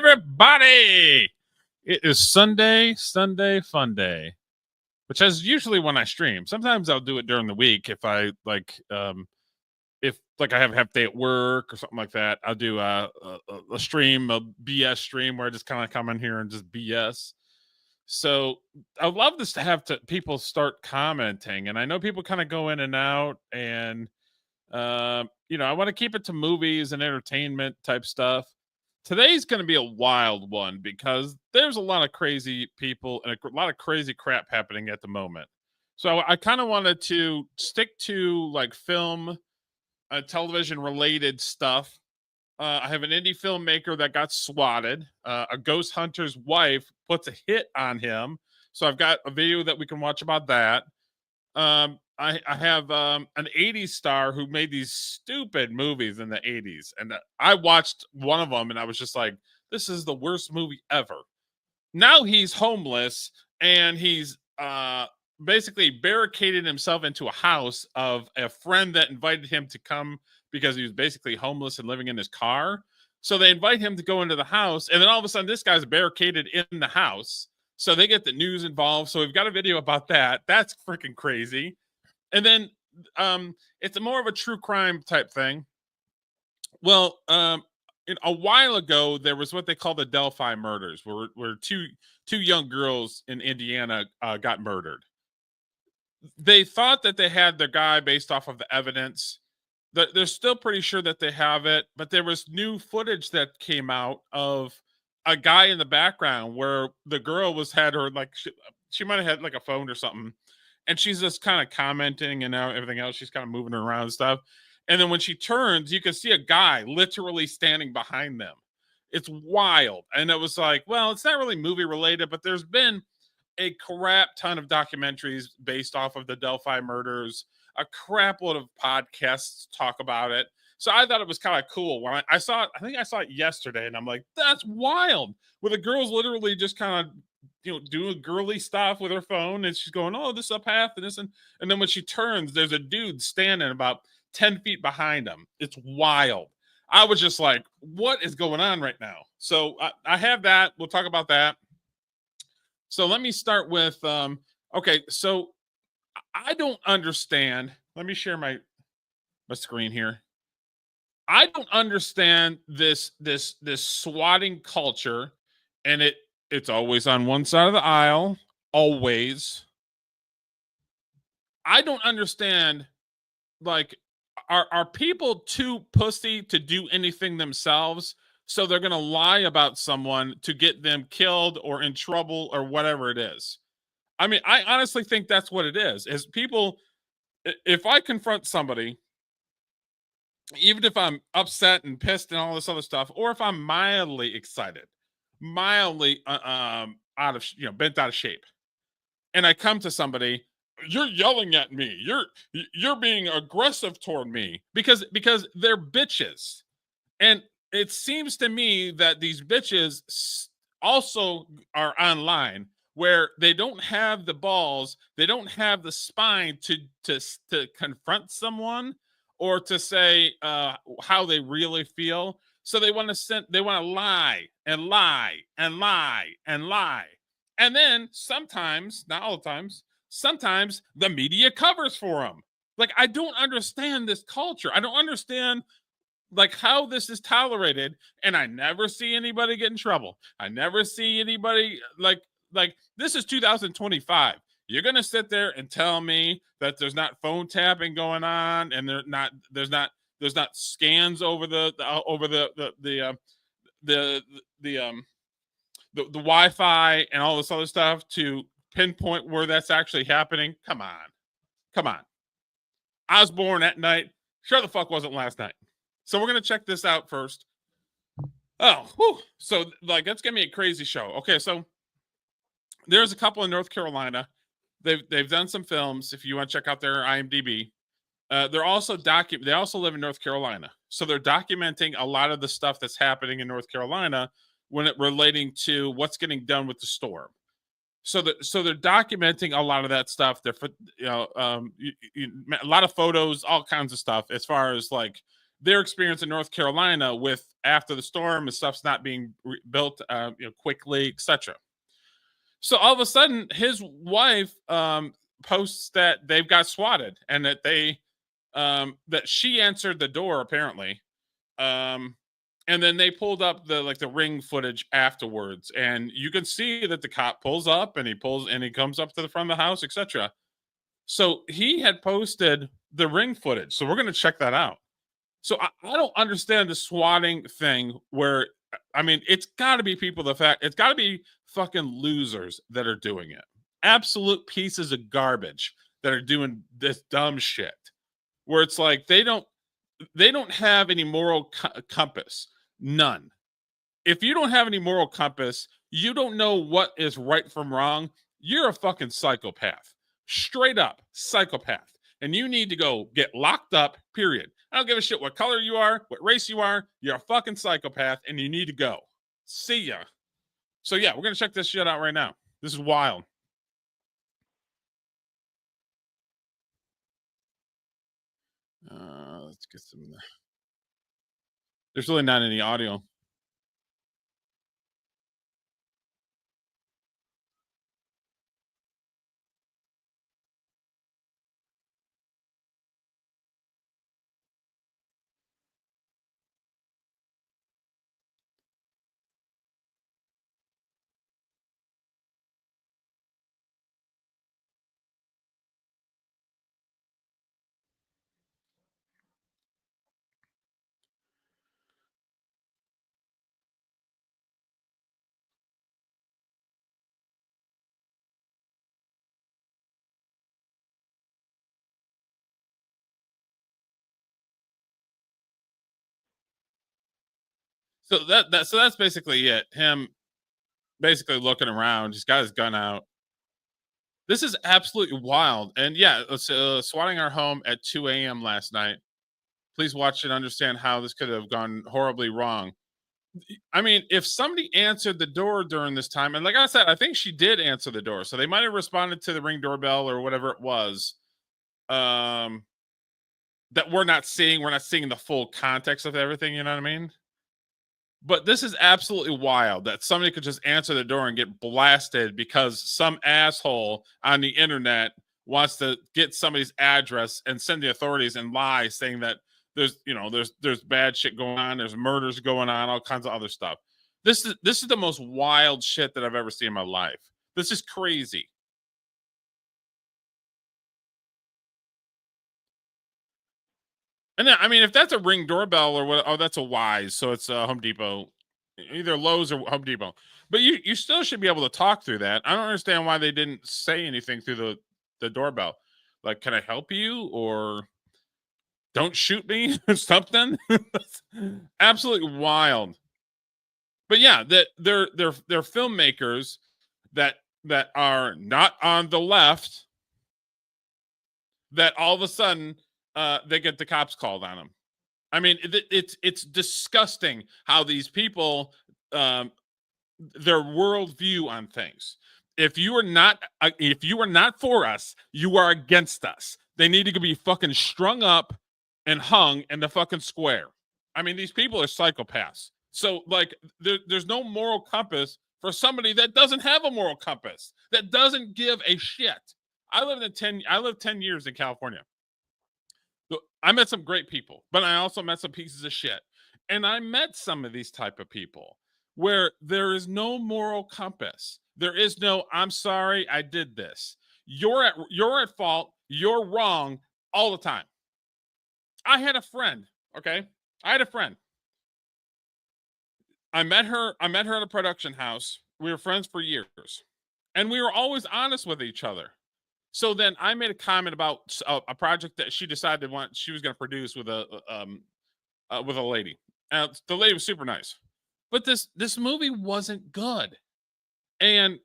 everybody? It is Sunday fun day, which is usually when I stream. Sometimes I'll do it during the week if I if like I have a half day at work or something like that. I'll do a stream, a BS stream where I just kind of come in here and just BS. So I love this to have people start commenting, and I know people kind of go in and out, and I want to keep it to movies and entertainment type stuff. Today's going to be a wild one because there's a lot of crazy people and a lot of crazy crap happening at the moment. So I kind of wanted to stick to like film, television related stuff. I have an indie filmmaker that got swatted. A ghost hunter's wife puts a hit on him. So I've got a video that we can watch about that. I have an 80s star who made these stupid movies in the 80s. And I watched one of them and I was just like, this is the worst movie ever. Now he's homeless and he's basically barricaded himself into a house of a friend that invited him to come because he was basically homeless and living in his car. So they invite him to go into the house. And then all of a sudden, this guy's barricaded in the house. So they get the news involved. So we've got a video about that. That's freaking crazy. And then it's more of a true crime type thing. Well, a while ago, there was what they call the Delphi murders, where two young girls in Indiana got murdered. They thought that they had the guy based off of the evidence. They're still pretty sure that they have it, but there was new footage that came out of a guy in the background where the girl had her like she might have had like a phone or something, and she's just kind of commenting and everything else. She's kind of moving around and stuff. And then when she turns, you can see a guy literally standing behind them. It's wild. And it was like, well, it's not really movie related, but there's been a crap ton of documentaries based off of the Delphi murders. A crap load of podcasts talk about it. So I thought it was kind of cool when I saw it. I think I saw it yesterday, and I'm like, that's wild. Where the girl's literally just kind of, doing girly stuff with her phone, and she's going, "Oh, this is a path and this," and then when she turns, there's a dude standing about 10 feet behind him. It's wild. I was just like, what is going on right now? So I have that. We'll talk about that. So let me start with, okay, so I don't understand. Let me share my screen here. I don't understand this swatting culture, and it's always on one side of the aisle, always. I don't understand, like, are people too pussy to do anything themselves? So they're going to lie about someone to get them killed or in trouble or whatever it is. I mean, I honestly think that's what it is people, if I confront somebody, even if I'm upset and pissed and all this other stuff, or if I'm mildly excited, mildly bent out of shape, and I come to somebody, you're yelling at me, you're being aggressive toward me because they're bitches. And it seems to me that these bitches also are online where they don't have the balls, they don't have the spine to confront someone or to say how they really feel. So they want to lie and lie and lie and lie. And then sometimes, not all the times, sometimes the media covers for them. Like, I don't understand this culture. I don't understand like how this is tolerated, and I never see anybody get in trouble. I never see anybody like this is 2025. You're gonna sit there and tell me that there's not phone tapping going on, and there's not scans over the Wi-Fi and all this other stuff to pinpoint where that's actually happening. Come on. I was born at night. Sure the fuck wasn't last night. So we're going to check this out first. Oh, whew. So like, that's going to be a crazy show. Okay, so there's a couple in North Carolina. They've done some films. If you want to check out their IMDb, they also live in North Carolina. So they're documenting a lot of the stuff that's happening in North Carolina when it relating to what's getting done with the storm. So they're documenting a lot of that stuff. They're a lot of photos, all kinds of stuff as far as like their experience in North Carolina with after the storm and stuff's not being built, quickly, etc. So all of a sudden, his wife posts that they've got swatted and that that she answered the door apparently. Um, and then they pulled up the ring footage afterwards, and you can see that the cop pulls up and he comes up to the front of the house, etc. So he had posted the ring footage. So we're gonna check that out. So I don't understand the swatting thing where I mean it's gotta be it's gotta be fucking losers that are doing it. Absolute pieces of garbage that are doing this dumb shit. Where it's like they don't have any moral compass. None. If you don't have any moral compass, you don't know what is right from wrong. You're a fucking psychopath. Straight up psychopath. And you need to go get locked up, period. I don't give a shit what color you are, what race you are. You're a fucking psychopath and you need to go. See ya. So, yeah, we're going to check this shit out right now. This is wild. Let's get some. There's really not any audio. So that's basically it. Him basically looking around. He's got his gun out. This is absolutely wild. And yeah, swatting our home at 2 a.m. last night. Please watch and understand how this could have gone horribly wrong. I mean, if somebody answered the door during this time, and like I said, I think she did answer the door, so they might have responded to the ring doorbell or whatever it was. Um, that we're not seeing. We're not seeing the full context of everything. You know what I mean? But this is absolutely wild that somebody could just answer the door and get blasted because some asshole on the internet wants to get somebody's address and send the authorities and lie saying that there's bad shit going on, there's murders going on, all kinds of other stuff. This is the most wild shit that I've ever seen in my life. This is crazy. And then, I mean, if that's a ring doorbell or what, oh, that's a Wise, so it's Home Depot, either Lowe's or Home Depot. But you still should be able to talk through that. I don't understand why they didn't say anything through the doorbell. Like, can I help you or don't shoot me or something? Absolutely wild. But yeah, that they're filmmakers that are not on the left that all of a sudden they get the cops called on them. I mean, it's disgusting how these people their worldview on things. If you are not for us, you are against us. They need to be fucking strung up and hung in the fucking square. I mean, these people are psychopaths. So like, there's no moral compass for somebody that doesn't have a moral compass, that doesn't give a shit. I lived 10 years in California. I met some great people, but I also met some pieces of shit. And I met some of these type of people where there is no moral compass. There is no, I'm sorry, I did this. You're at fault. You're wrong all the time. I had a friend, okay? I had a friend. I met her at a production house. We were friends for years. And we were always honest with each other. So then I made a comment about a project that she decided she was going to produce with a lady. The lady was super nice, but this movie wasn't good, and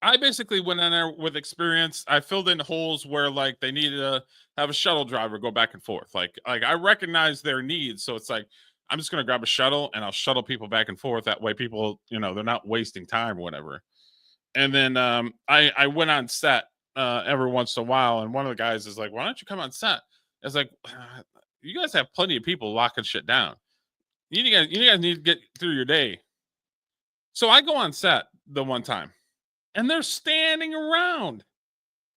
I basically went in there with experience. I filled in holes where like they needed to have a shuttle driver go back and forth. Like I recognize their needs, so it's like I'm just going to grab a shuttle and I'll shuttle people back and forth. That way, people they're not wasting time or whatever. And then I went on set every once in a while, and one of the guys is like, "Why don't you come on set?" I was like, you guys have plenty of people locking shit down. You guys need to get through your day. So I go on set the one time, and they're standing around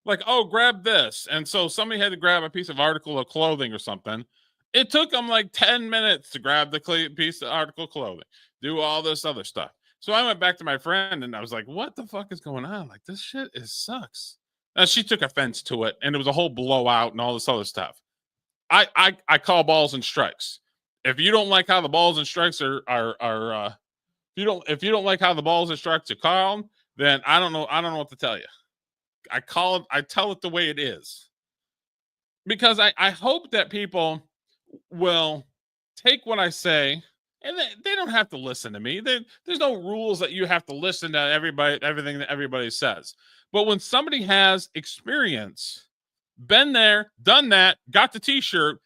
like, oh, grab this. And so somebody had to grab a piece of article of clothing or something. It took them like 10 minutes to grab the piece of article of clothing, do all this other stuff. So I went back to my friend and I was like, what the fuck is going on? Like, this shit sucks. Now, she took offense to it, and it was a whole blowout and all this other stuff. I call balls and strikes. If you don't like how the balls and strikes are if you don't like how the balls and strikes are called, then I don't know what to tell you. I tell it the way it is. Because I hope that people will take what I say, and they don't have to listen to me. There's no rules that you have to listen to everything that everybody says. But when somebody has experience, been there, done that, got the t-shirt,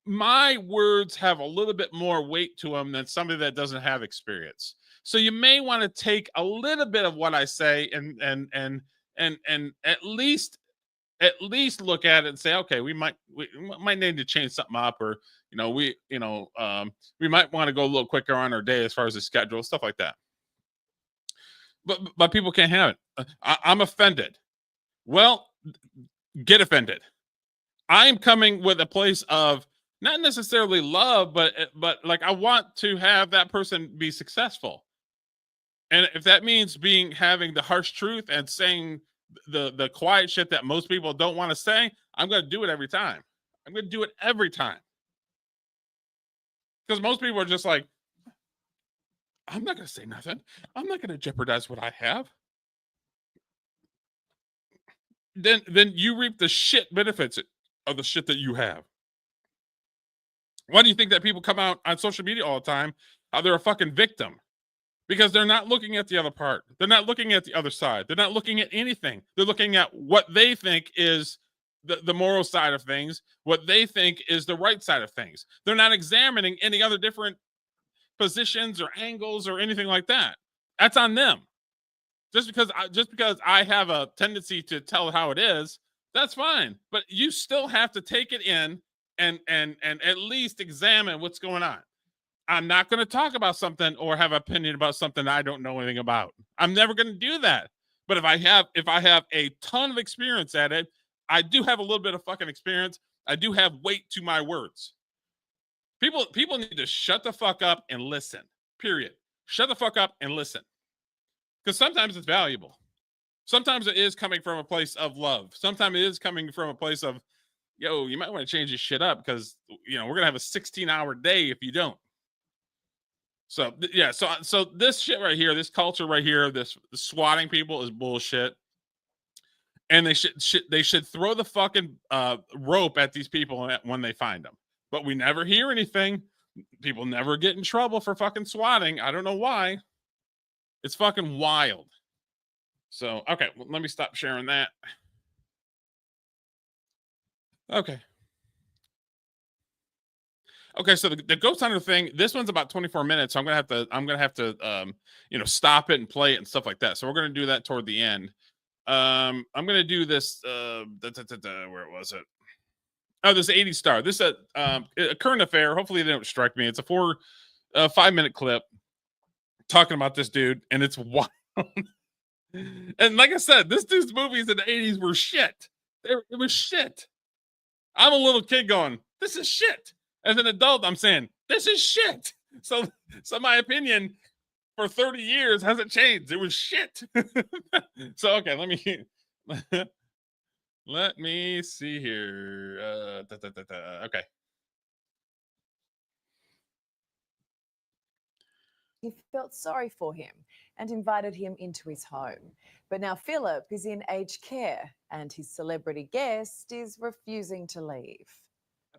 my words have a little bit more weight to them than somebody that doesn't have experience. So you may want to take a little bit of what I say and at least look at it and say, okay, we might need to change something up, or we might want to go a little quicker on our day as far as the schedule, stuff like that. But people can't have it. I'm offended. Well, get offended. I am coming with a place of not necessarily love, but like, I want to have that person be successful. And if that means having the harsh truth and saying the quiet shit that most people don't want to say, I'm going to do it every time. I'm going to do it every time. Because most people are just like, I'm not going to say nothing. I'm not going to jeopardize what I have. Then you reap the shit benefits of the shit that you have. Why do you think that people come out on social media all the time how they're a fucking victim? Because they're not looking at the other part. They're not looking at the other side. They're not looking at anything. They're looking at what they think is the moral side of things, what they think is the right side of things. They're not examining any other different positions or angles or anything like that. That's on them. Just because I have a tendency to tell how it is, that's fine. But you still have to take it in and at least examine what's going on. I'm not going to talk about something or have an opinion about something I don't know anything about. I'm never going to do that. But if I have a ton of experience at it, I do have a little bit of fucking experience. I do have weight to my words. People need to shut the fuck up and listen. Period. Shut the fuck up and listen. Because sometimes it's valuable. Sometimes it is coming from a place of love. Sometimes it is coming from a place of, yo, you might want to change this shit up because we're gonna have a 16-hour day if you don't. So yeah, so this shit right here, this culture right here, this swatting people is bullshit. And they should throw the fucking rope at these people when they find them. But we never hear anything. People never get in trouble for fucking swatting. I don't know why. It's fucking wild. So, okay, well, let me stop sharing that. Okay. Okay, so the Ghost Hunter thing, this one's about 24 minutes. So I'm gonna have to stop it and play it and stuff like that. So we're gonna do that toward the end. I'm gonna do this. Where was it? Oh, this 80 star. This is a current affair. Hopefully they don't strike me. It's a 5-minute clip talking about this dude, and it's wild. And like I said, this dude's movies in the 80s were shit. It was shit. I'm a little kid going, this is shit. As an adult, I'm saying, this is shit. So my opinion for 30 years hasn't changed. It was shit. So, okay, let me see here. Okay. He felt sorry for him and invited him into his home. But now Philip is in aged care and his celebrity guest is refusing to leave.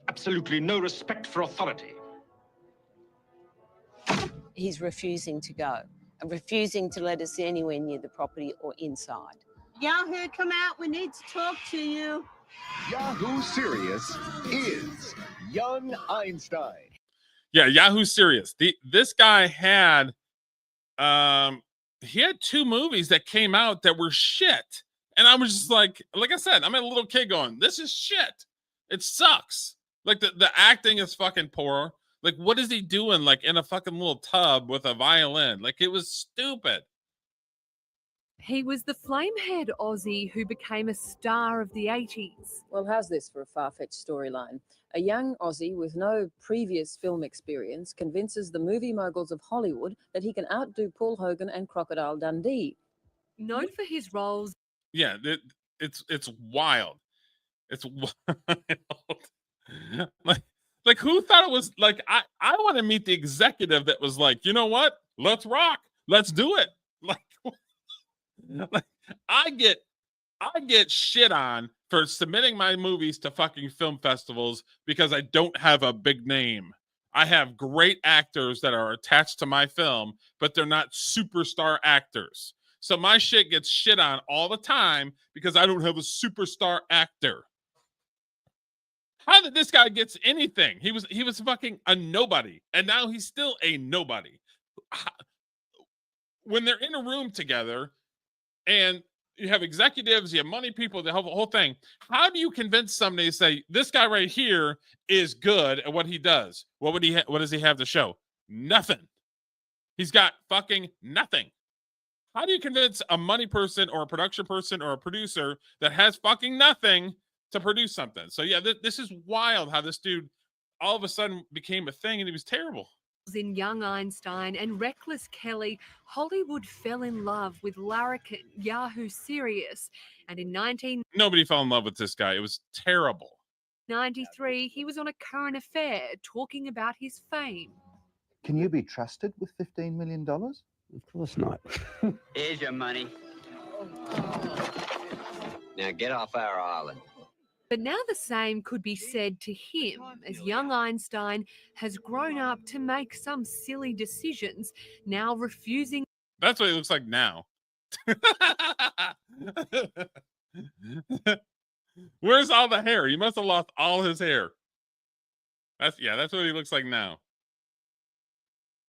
Absolutely no respect for authority. He's refusing to go and refusing to let us anywhere near the property or inside. Yahoo, come out. We need to talk to you. Yahoo Serious is Young Einstein. Yeah, Yahoo Serious. This guy had he had 2 movies that came out that were shit. And I was just like I said, I'm a little kid going, this is shit. It sucks. Like the acting is fucking poor. Like, what is he doing? Like in a fucking little tub with a violin? Like, it was stupid. He was the flame-haired Aussie who became a star of the 80s. Well, how's this for a far-fetched storyline? A young Aussie with no previous film experience convinces the movie moguls of Hollywood that he can outdo Paul Hogan and Crocodile Dundee. Known for his roles. Yeah, it's wild. It's wild. like who thought it was like I want to meet the executive that was like, you know what? Let's rock. Let's do it. Like I get shit on for submitting my movies to fucking film festivals because I don't have a big name. I have great actors that are attached to my film, but they're not superstar actors. So my shit gets shit on all the time because I don't have a superstar actor. How did this guy get anything? He was fucking a nobody, and now he's still a nobody. When they're in a room together and you have executives, you have money people, the whole thing. How do you convince somebody to say this guy right here is good at what he does? What does he have to show? Nothing. He's got fucking nothing. How do you convince a money person or a production person or a producer that has fucking nothing to produce something? So yeah, this is wild how this dude all of a sudden became a thing and he was terrible. In Young Einstein and Reckless Kelly, Hollywood fell in love with Larrikin, Yahoo Serious, and in 1993 Nobody fell in love with this guy. It was terrible. he was on a current affair talking about his fame. Can you be trusted with $15 million? Of course not. Here's your money. Now get off our island. But now the same could be said to him, as young Einstein has grown up to make some silly decisions, now refusing. That's what he looks like now. Where's all the hair? He must have lost all his hair. That's what he looks like now.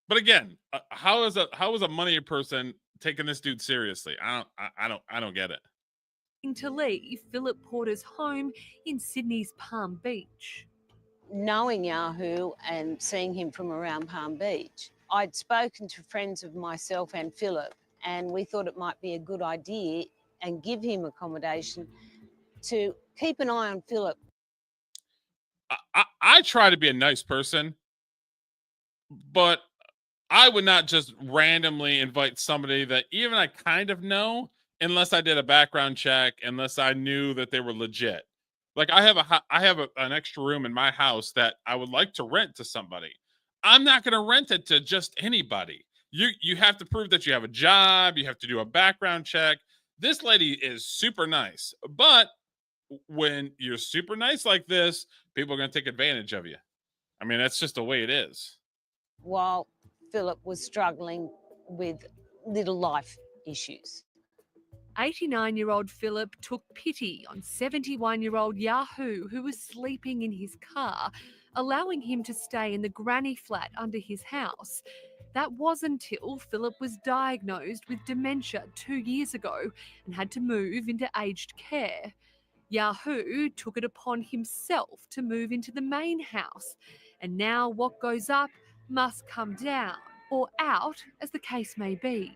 But again, how is a money person taking this dude seriously? I don't get it. To leave Philip Porter's home in Sydney's Palm Beach. Knowing Yahoo and seeing him from around Palm Beach, I'd spoken to friends of myself and Philip, and we thought it might be a good idea and give him accommodation to keep an eye on Philip. I try to be a nice person, but I would not just randomly invite somebody that even I kind of know unless I did a background check, unless I knew that they were legit. Like I have an extra room in my house that I would like to rent to somebody. I'm not going to rent it to just anybody. You have to prove that you have a job. You have to do a background check. This lady is super nice, but when you're super nice like this, people are going to take advantage of you. I mean, that's just the way it is. While Philip was struggling with little life issues. 89-year-old Philip took pity on 71-year-old Yahoo, who was sleeping in his car, allowing him to stay in the granny flat under his house. That was until Philip was diagnosed with dementia 2 years ago and had to move into aged care. Yahoo took it upon himself to move into the main house, and now what goes up must come down, or out, as the case may be.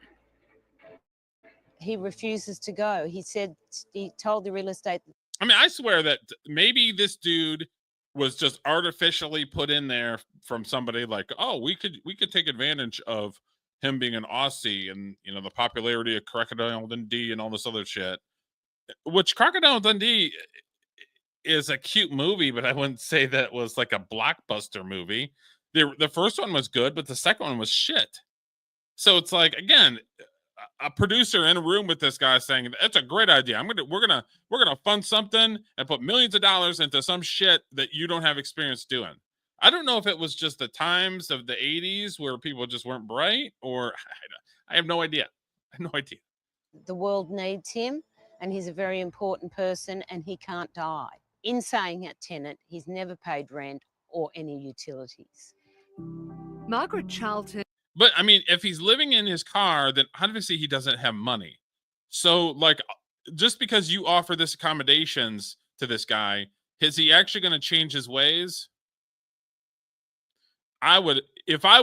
He refuses to go. He told the real estate. I mean, I swear that maybe this dude was just artificially put in there from somebody like, oh, we could take advantage of him being an Aussie and, you know, the popularity of Crocodile Dundee and all this other shit, which Crocodile Dundee is a cute movie, but I wouldn't say that it was like a blockbuster movie. The first one was good, but the second one was shit. So it's like, again, a producer in a room with this guy saying that's a great idea. We're gonna fund something and put millions of dollars into some shit that you don't have experience doing. I don't know if it was just the times of the 80s where people just weren't bright, or I have no idea. I have no idea. The world needs him, and he's a very important person, and he can't die. In saying that, tenant, he's never paid rent or any utilities. Margaret Charlton. But I mean, if he's living in his car, then obviously he doesn't have money. So, like, just because you offer this accommodations to this guy, is he actually going to change his ways? if I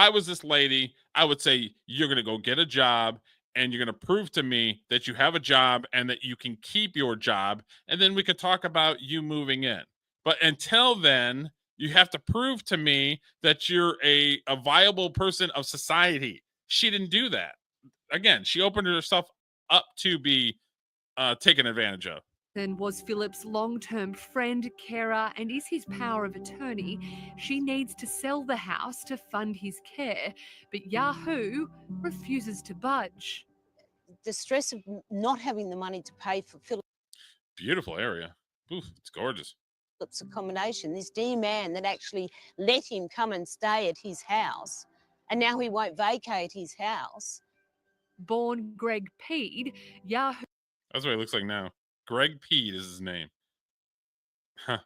was this lady, I would say, you're going to go get a job and you're going to prove to me that you have a job and that you can keep your job. And then we could talk about you moving in. But until then, you have to prove to me that you're a viable person of society. She didn't do that. Again, she opened herself up to be taken advantage of. And was Philip's long-term friend, carer, and is his power of attorney. She needs to sell the house to fund his care, but Yahoo refuses to budge. The stress of not having the money to pay for Beautiful area. Oof, it's gorgeous. Philip's accommodation, this dear man that actually let him come and stay at his house, and now he won't vacate his house. Born Greg Peed, Yahoo... That's what he looks like now. Greg Peed is his name. Huh.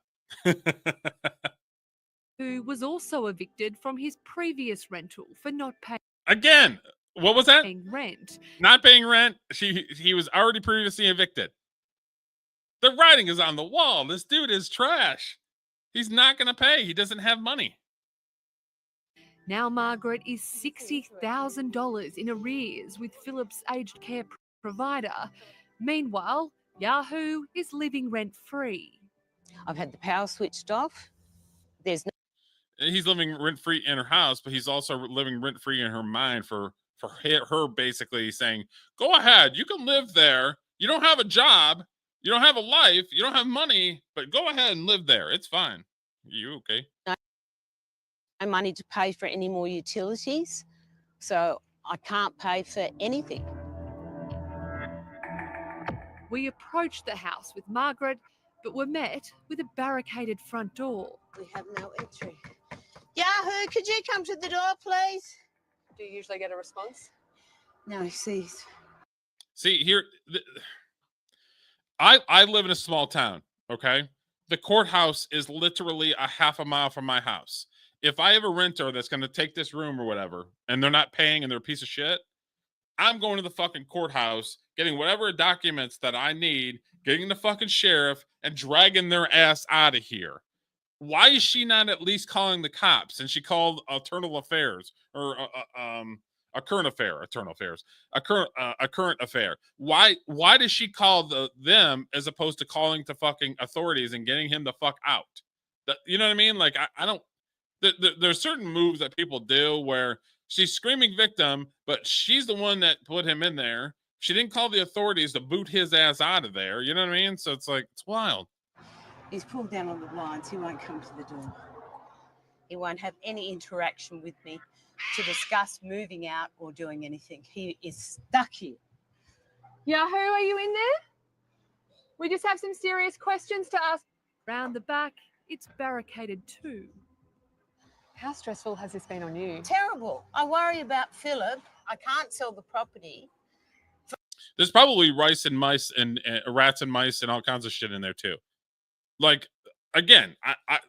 who was also evicted from his previous rental for not paying Again, what was that? rent. Not paying rent. He was already previously evicted. The writing is on the wall. This dude is trash. He's not going to pay. He doesn't have money. Now Margaret is $60,000 in arrears with Philip's aged care provider. Meanwhile, Yahoo is living rent-free. I've had the power switched off. There's no... He's living rent-free in her house, but he's also living rent-free in her mind for her basically saying, go ahead, you can live there. You don't have a job. You don't have a life. You don't have money, but go ahead and live there. It's fine. You okay? No money to pay for any more utilities, so I can't pay for anything. We approached the house with Margaret, but were met with a barricaded front door. We have no entry. Yahoo, could you come to the door, please? Do you usually get a response? No, see here, I live in a small town, okay? The courthouse is literally a half a mile from my house. If I have a renter that's going to take this room or whatever, and they're not paying and they're a piece of shit, I'm going to the fucking courthouse, getting whatever documents that I need, getting the fucking sheriff, and dragging their ass out of here. Why is she not at least calling the cops? And she called Eternal Affairs or a current affair, Eternal Affairs, a current affair. Why does she call them as opposed to calling to fucking authorities and getting him the fuck out? You know what I mean? Like I don't. There's certain moves that people do where she's screaming victim, but she's the one that put him in there. She didn't call the authorities to boot his ass out of there. You know what I mean? So it's like, it's wild. He's pulled down all the blinds. He won't come to the door. he won't have any interaction with me to discuss moving out or doing anything. He is stuck here. Yahoo, are you in there? We just have some serious questions to ask. Round the back, it's barricaded too. How stressful has this been on you? Terrible. I worry about Philip. I can't sell the property. There's probably rice and mice and rats and mice and all kinds of shit in there too. Like, again, I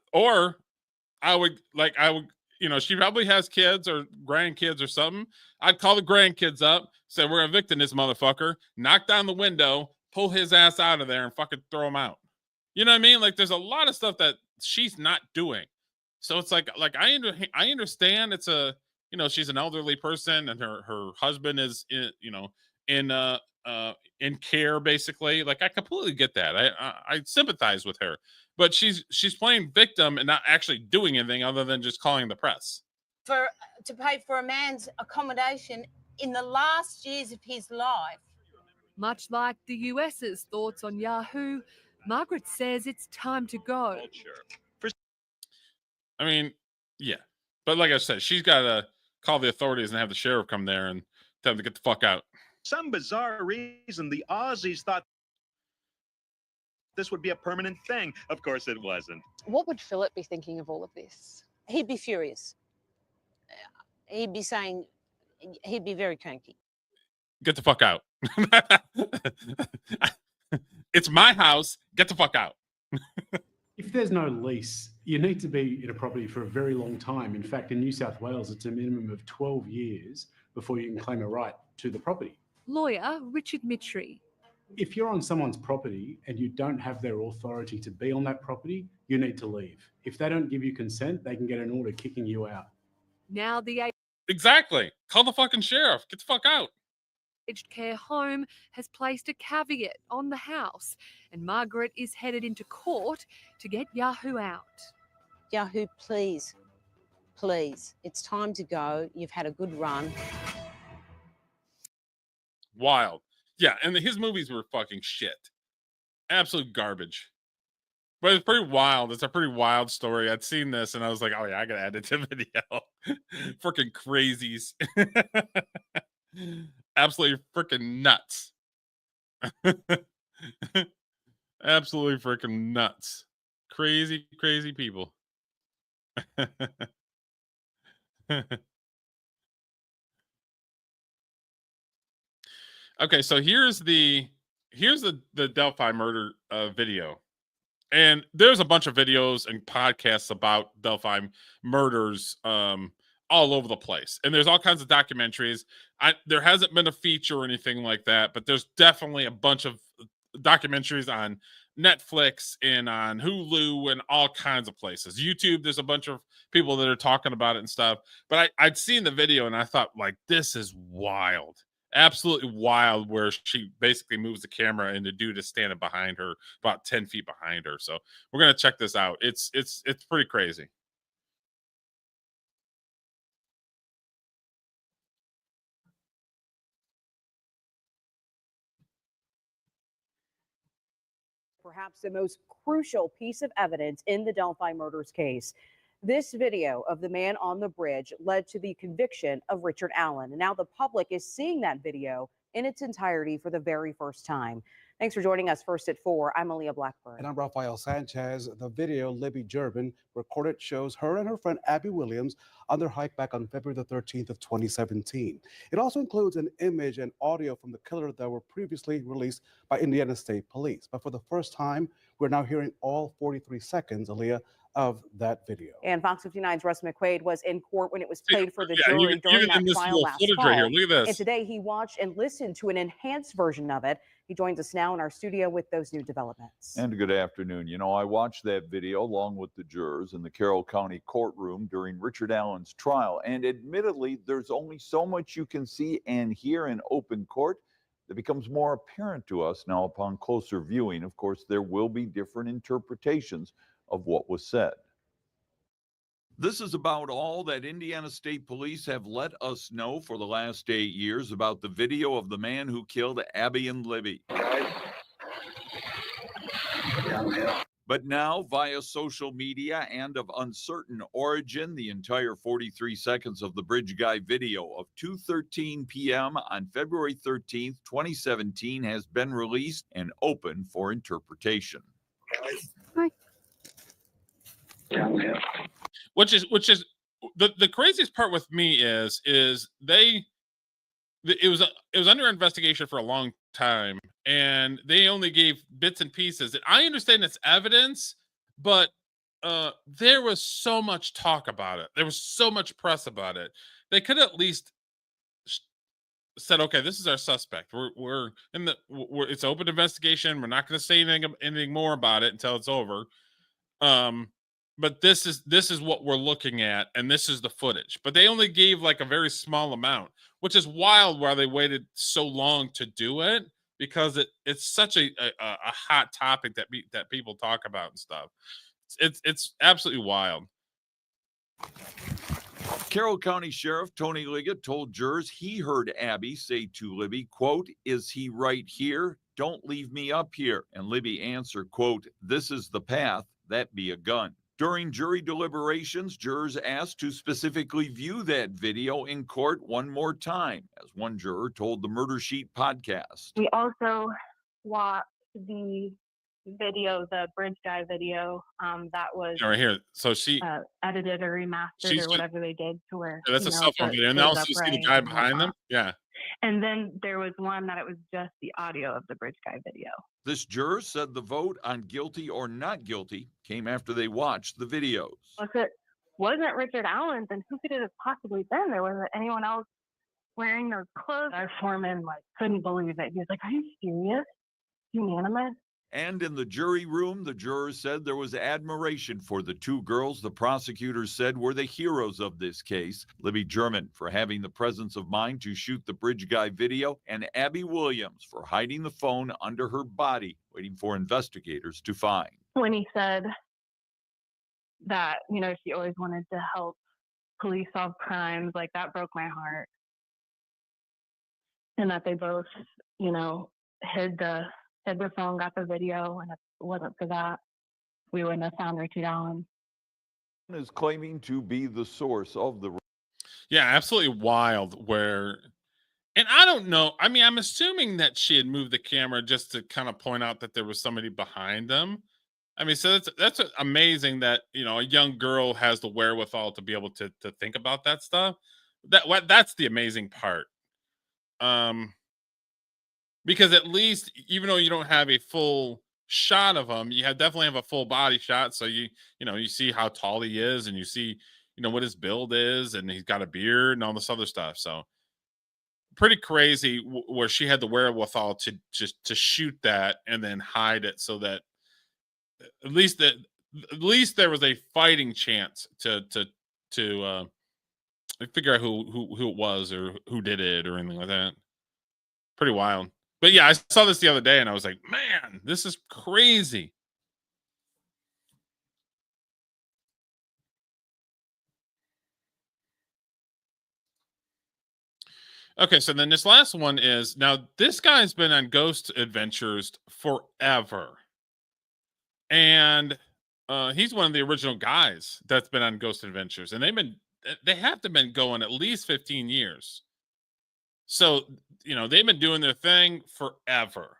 would, you know, she probably has kids or grandkids or something. I'd call the grandkids up, say, we're evicting this motherfucker, knock down the window, pull his ass out of there and fucking throw him out. You know what I mean? Like, there's a lot of stuff that she's not doing. So it's like I understand it's a, you know, she's an elderly person and her husband is in care basically. Like, I completely get that. I sympathize with her, but she's playing victim and not actually doing anything other than just calling the press. To pay for a man's accommodation in the last years of his life. Much like the US's thoughts on Yahoo, Margaret says it's time to go. I mean, yeah. But like I said, she's got to call the authorities and have the sheriff come there and tell them to get the fuck out. Some bizarre reason, the Aussies thought this would be a permanent thing. Of course it wasn't. What would Philip be thinking of all of this? He'd be furious. He'd be saying, he'd be very cranky. Get the fuck out. It's my house. Get the fuck out. If there's no lease, you need to be in a property for a very long time. In fact, in New South Wales, it's a minimum of 12 years before you can claim a right to the property. Lawyer Richard Mitri. If you're on someone's property and you don't have their authority to be on that property, you need to leave. If they don't give you consent, they can get an order kicking you out. Now the Exactly. Call the fucking sheriff. Get the fuck out. aged care home has placed a caveat on the house, and Margaret is headed into court to get Yahoo out. Yahoo, please, please, it's time to go. You've had a good run. Wild. Yeah, and his movies were fucking shit. Absolute garbage. But it's pretty wild. It's a pretty wild story. I'd seen this and I was like, oh yeah, I gotta add it to video. Freaking crazies. Absolutely freaking nuts. Absolutely freaking nuts. Crazy, crazy people. Okay, so here's the Delphi murder video. And there's a bunch of videos and podcasts about Delphi murders all over the place. And there's all kinds of documentaries. There hasn't been a feature or anything like that, but there's definitely a bunch of documentaries on Netflix and on Hulu and all kinds of places. YouTube, there's a bunch of people that are talking about it and stuff. But I'd seen the video and I thought, like, this is wild. Absolutely wild, where she basically moves the camera and the dude is standing behind her, about 10 feet behind her. So we're gonna check this out. It's pretty crazy. Perhaps the most crucial piece of evidence in the Delphi murders case. This video of the man on the bridge led to the conviction of Richard Allen. And now the public is seeing that video in its entirety for the very first time. Thanks for joining us first at 4. I'm Aaliyah Blackburn. And I'm Rafael Sanchez. The video Libby Gerben recorded shows her and her friend Abby Williams on their hike back on February the 13th of 2017. It also includes an image and audio from the killer that were previously released by Indiana State Police. But for the first time, we're now hearing all 43 seconds, Aaliyah, of that video. And Fox 59's Russ McQuaid was in court when it was played for the jury during that trial last fall. Right here. Look at this. And today he watched and listened to an enhanced version of it. He joins us now in our studio with those new developments. And good afternoon. You know, I watched that video along with the jurors in the Carroll County courtroom during Richard Allen's trial. And admittedly, there's only so much you can see and hear in open court that becomes more apparent to us now upon closer viewing. Of course, there will be different interpretations of what was said. This is about all that Indiana State Police have let us know for the last 8 years about the video of the man who killed Abby and Libby. But now, via social media and of uncertain origin, the entire 43 seconds of the Bridge Guy video of 2:13 p.m. on February 13th, 2017 has been released and open for interpretation. Hi. Which is the craziest part with me is it was under investigation for a long time, and they only gave bits and pieces. And I understand it's evidence, but there was so much talk about it. There was so much press about it. They could at least said, okay, this is our suspect. We're it's open investigation. We're not going to say anything more about it until it's over. But this is what we're looking at, and this is the footage. But they only gave like a very small amount, which is wild why they waited so long to do it, because it's such a hot topic that people talk about and stuff. It's absolutely wild. Carroll County Sheriff Tony Liggett told jurors he heard Abby say to Libby, quote, "Is he right here? Don't leave me up here." And Libby answered, quote, "This is the path. That be a gun." During jury deliberations, jurors asked to specifically view that video in court one more time, as one juror told the Murder Sheet podcast. We also watched the video, the Bridge Guy video, that was right here. So she edited or remastered or whatever they did to where that's a cell phone video, and also you see the guy behind them. Yeah. And then there was one that it was just the audio of the Bridge Guy video. This juror said the vote on guilty or not guilty came after they watched the videos. If it wasn't Richard Allen, then who could it have possibly been? There wasn't anyone else wearing those clothes. Our foreman couldn't believe it. He was like, "Are you serious? Unanimous?" And in the jury room, the jurors said there was admiration for the two girls the prosecutors said were the heroes of this case. Libby German for having the presence of mind to shoot the bridge guy video, and Abby Williams for hiding the phone under her body, waiting for investigators to find. When he said that, you know, she always wanted to help police solve crimes, like that broke my heart. And that they both, you know, hid the phone, got the video, and if it wasn't for that, we wouldn't have found Richard Allen. Is claiming to be the source of the. Yeah, absolutely wild. Where, and I don't know. I mean, I'm assuming that she had moved the camera just to kind of point out that there was somebody behind them. I mean, so that's amazing that, you know, a young girl has the wherewithal to be able to think about that stuff. That's the amazing part. Because at least, even though you don't have a full shot of him, you definitely have a full body shot. So you know, you see how tall he is, and you see, you know, what his build is, and he's got a beard and all this other stuff. So pretty crazy where she had the wherewithal to just to shoot that and then hide it so that at least there was a fighting chance to figure out who it was or who did it or anything like that. Pretty wild. But yeah, I saw this the other day and I was like, man, this is crazy. Okay, so then this last one is, now this guy's been on Ghost Adventures forever. And he's one of the original guys that's been on Ghost Adventures. And they have to been going at least 15 years. So, you know, they've been doing their thing forever.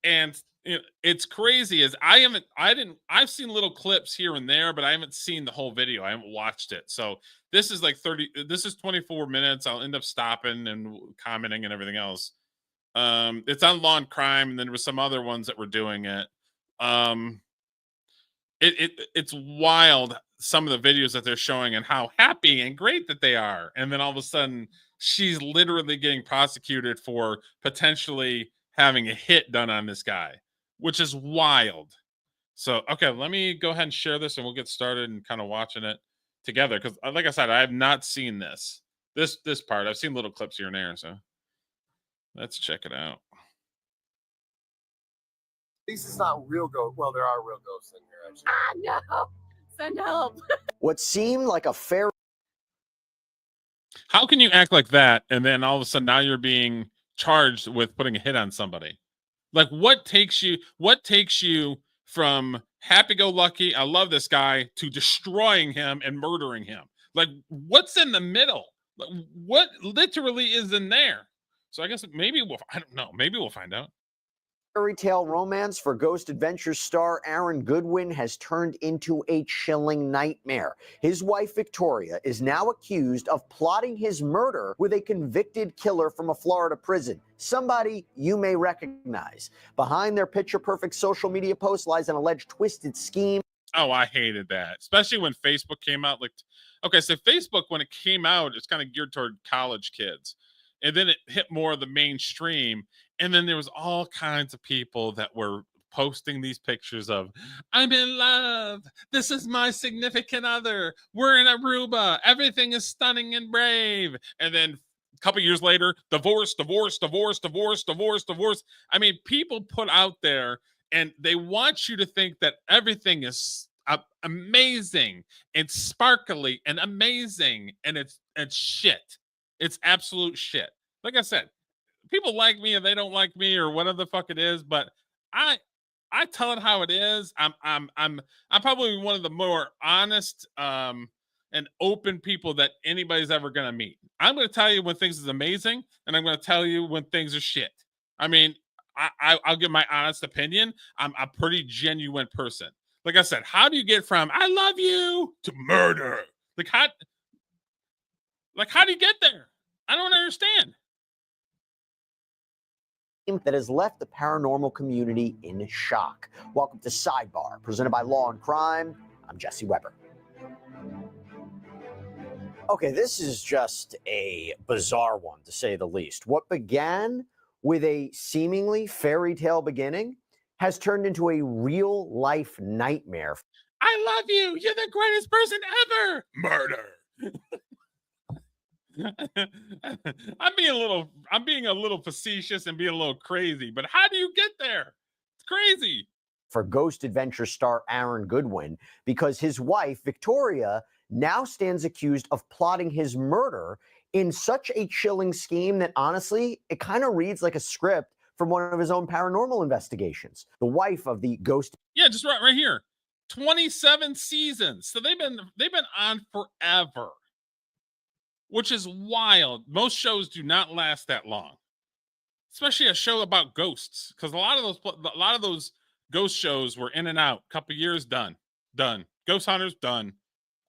And you know, it's crazy as I've seen little clips here and there, but I haven't seen the whole video. I haven't watched it. So this is like 24 minutes. I'll end up stopping and commenting and everything else. It's on Law and Crime, and then there was some other ones that were doing it. It's wild, some of the videos that they're showing and how happy and great that they are. And then all of a sudden she's literally getting prosecuted for potentially having a hit done on this guy, which is wild. So, okay, let me go ahead and share this and we'll get started and kind of watching it together. Cause like I said, I have not seen this part. I've seen little clips here and there. So let's check it out. At least it's not real ghosts. Well, there are real ghosts in here, actually. Ah, no. Send help. What seemed like a fair. How can you act like that and then all of a sudden now you're being charged with putting a hit on somebody? Like, what takes you from happy-go-lucky, I love this guy, to destroying him and murdering him? Like, what's in the middle? Like, what literally is in there? So I guess maybe I don't know. Maybe we'll find out. Fairy tale romance for Ghost Adventures star Aaron Goodwin has turned into a chilling nightmare. His wife, Victoria, is now accused of plotting his murder with a convicted killer from a Florida prison, somebody you may recognize. Behind their picture-perfect social media post lies an alleged twisted scheme. Oh, I hated that, especially when Facebook came out. Like, okay, so Facebook, when it came out, it's kind of geared toward college kids. And then it hit more of the mainstream. And then there was all kinds of people that were posting these pictures of, I'm in love. This is my significant other. We're in Aruba. Everything is stunning and brave. And then a couple years later, divorce. I mean, people put out there and they want you to think that everything is amazing and sparkly and amazing. And it's shit. It's absolute shit. Like I said, people like me or they don't like me or whatever the fuck it is, but I tell it how it is. I'm probably one of the more honest and open people that anybody's ever gonna meet. I'm gonna tell you when things is amazing, and I'm gonna tell you when things are shit. I mean, I'll give my honest opinion. I'm a pretty genuine person. Like I said, how do you get from I love you to murder? Like how do you get there? I don't understand. That has left the paranormal community in shock. Welcome to Sidebar, presented by Law and Crime. I'm Jesse Weber. Okay, this is just a bizarre one, to say the least. What began with a seemingly fairy tale beginning has turned into a real-life nightmare. I love you. You're the greatest person ever. Murder. I'm being a little facetious and being a little crazy, but how do you get there? It's crazy. For Ghost Adventure star Aaron Goodwin, because his wife, Victoria, now stands accused of plotting his murder in such a chilling scheme that honestly, it kind of reads like a script from one of his own paranormal investigations. The wife of the ghost. Yeah, just right here. 27 seasons. So they've been on forever. Which is wild. Most shows do not last that long. Especially a show about ghosts, because a lot of those ghost shows were in and out. Couple years, done. Ghost hunters, done.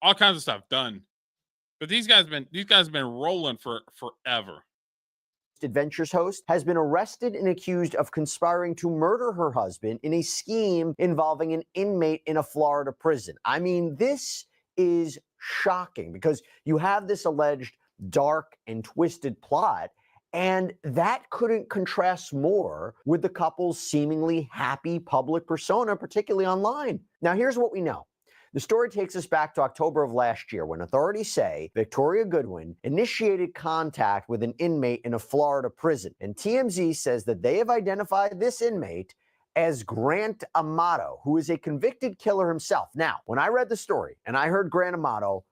All kinds of stuff, done. But these guys have been rolling for forever. Adventures host has been arrested and accused of conspiring to murder her husband in a scheme involving an inmate in a Florida prison. I mean, this is shocking because you have this alleged dark and twisted plot, and that couldn't contrast more with the couple's seemingly happy public persona, particularly online. Now, here's what we know. The story takes us back to October of last year when authorities say Victoria Goodwin initiated contact with an inmate in a Florida prison. And TMZ says that they have identified this inmate as Grant Amato, who is a convicted killer himself. Now, when I read the story and I heard Grant Amato,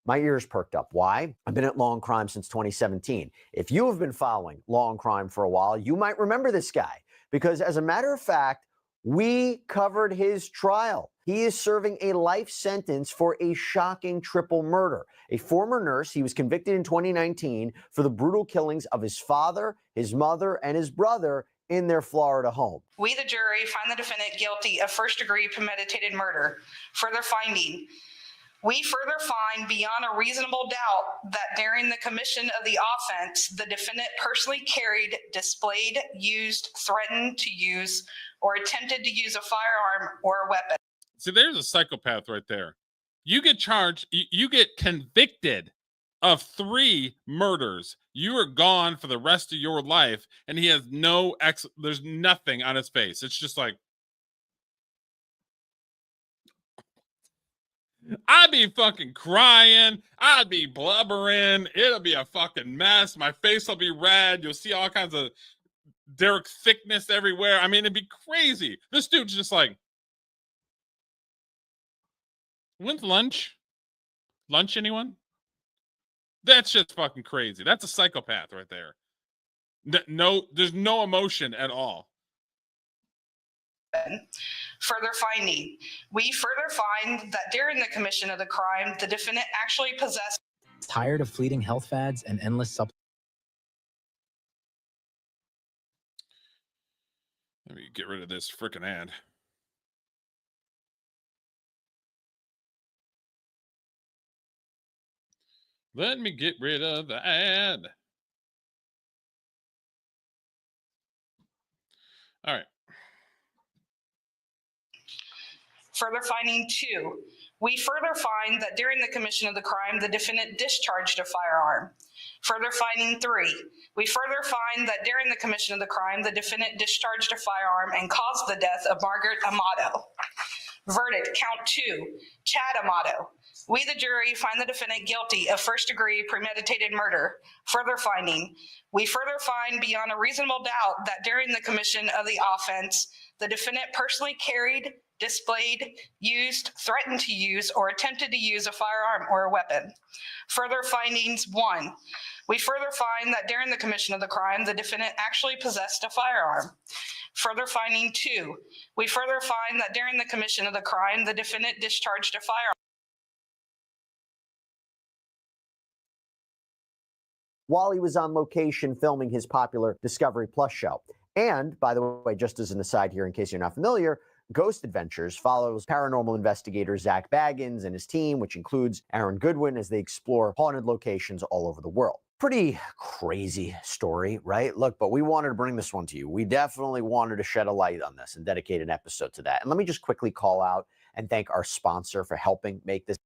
my ears perked up. Why? I've been at Law and Crime since 2017. If you have been following Law and Crime for a while, you might remember this guy because, as a matter of fact, we covered his trial. He is serving a life sentence for a shocking triple murder. A former nurse, he was convicted in 2019 for the brutal killings of his father, his mother, and his brother in their Florida home. We, the jury, find the defendant guilty of first-degree premeditated murder. Further finding, we further find beyond a reasonable doubt that during the commission of the offense, the defendant personally carried, displayed, used, threatened to use, or attempted to use a firearm or a weapon. See, there's a psychopath right there. You get charged, you get convicted of 3 murders. You are gone for the rest of your life, and he has there's nothing on his face. It's just like, I'd be fucking crying. I'd be blubbering. It'll be a fucking mess. My face will be red. You'll see all kinds of Derek thickness everywhere. I mean, it'd be crazy. This dude's just like, when's lunch? Lunch, anyone? That's just fucking crazy. That's a psychopath right there. No, there's no emotion at all. Further finding, we further find that during the commission of the crime, the defendant actually possessed. Tired of fleeting health fads and endless supplements? Let me get rid of this freaking ad. Let me get rid of the ad. All right. Further finding 2, we further find that during the commission of the crime, the defendant discharged a firearm. Further finding 3, we further find that during the commission of the crime, the defendant discharged a firearm and caused the death of Margaret Amato. Verdict, count 2, Chad Amato. We, the jury, find the defendant guilty of first-degree premeditated murder. Further finding, we further find beyond a reasonable doubt that during the commission of the offense, the defendant personally carried, displayed, used, threatened to use, or attempted to use a firearm or a weapon. Further findings, 1, we further find that during the commission of the crime, the defendant actually possessed a firearm. Further finding 2, we further find that during the commission of the crime, the defendant discharged a firearm. While he was on location filming his popular Discovery Plus show. And, by the way, just as an aside here, in case you're not familiar, Ghost Adventures follows paranormal investigator Zach Baggins and his team, which includes Aaron Goodwin, as they explore haunted locations all over the world. Pretty crazy story, right? Look, but we wanted to bring this one to you. We definitely wanted to shed a light on this and dedicate an episode to that. And let me just quickly call out and thank our sponsor for helping make this.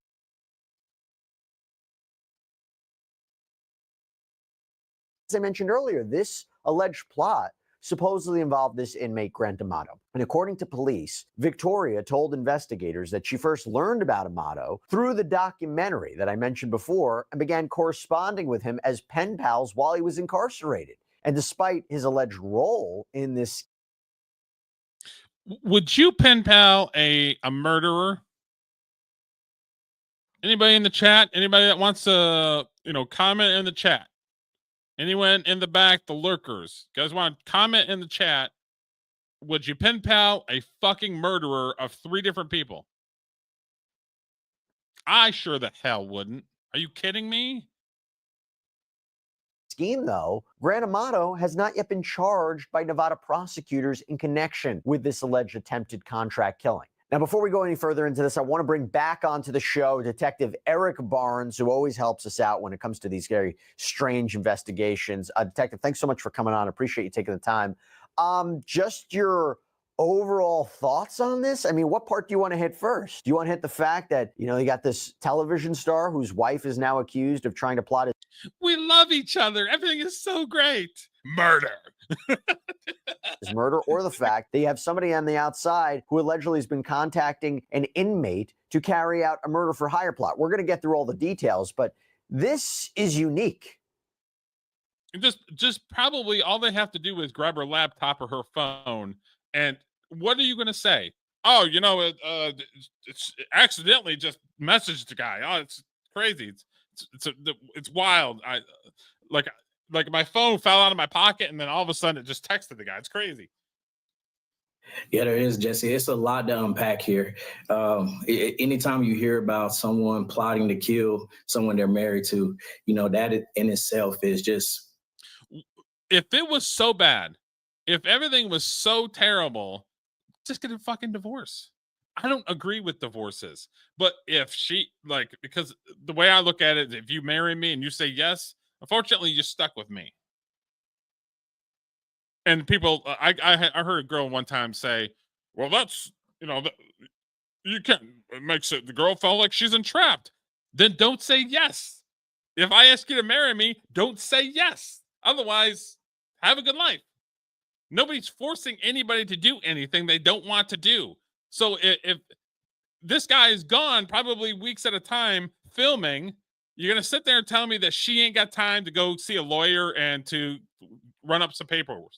As I mentioned earlier, this alleged plot supposedly involved this inmate, Grant Amato. And according to police, Victoria told investigators that she first learned about Amato through the documentary that I mentioned before and began corresponding with him as pen pals while he was incarcerated. And despite his alleged role in this, would you pen pal a murderer? Anybody in the chat? Anybody that wants to, comment in the chat? Anyone in the back, the lurkers? You guys want to comment in the chat? Would you pen pal a fucking murderer of 3 different people? I sure the hell wouldn't. Are you kidding me? scheme, though, Grant Amato has not yet been charged by Nevada prosecutors in connection with this alleged attempted contract killing. Now, before we go any further into this, I want to bring back onto the show Detective Eric Barnes, who always helps us out when it comes to these very strange investigations. Detective, thanks so much for coming on. I appreciate you taking the time. Just your overall thoughts on this? I mean, what part do you want to hit first? Do you want to hit the fact that, you got this television star whose wife is now accused of trying to plot his... We love each other. Everything is so great. Murder. his murder, or the fact that you have somebody on the outside who allegedly has been contacting an inmate to carry out a murder for hire plot. We're going to get through all the details, but this is unique. Just probably all they have to do is grab her laptop or her phone, and what are you going to say? Oh, it's accidentally just messaged the guy. Oh, it's crazy. It's wild. Like my phone fell out of my pocket, and then all of a sudden it just texted the guy. It's crazy. Yeah, there is, Jesse. It's a lot to unpack here. Anytime you hear about someone plotting to kill someone they're married to, that in itself is just... If it was so bad, if everything was so terrible, just get a fucking divorce. I don't agree with divorces, but if because the way I look at it, if you marry me and you say yes, unfortunately, you're stuck with me. And people, I heard a girl one time say, well, that's, you can't, it makes it, the girl felt like she's entrapped. Then don't say yes. If I ask you to marry me, don't say yes. Otherwise, have a good life. Nobody's forcing anybody to do anything they don't want to do. So if this guy is gone probably weeks at a time filming, you're going to sit there and tell me that she ain't got time to go see a lawyer and to run up some paperwork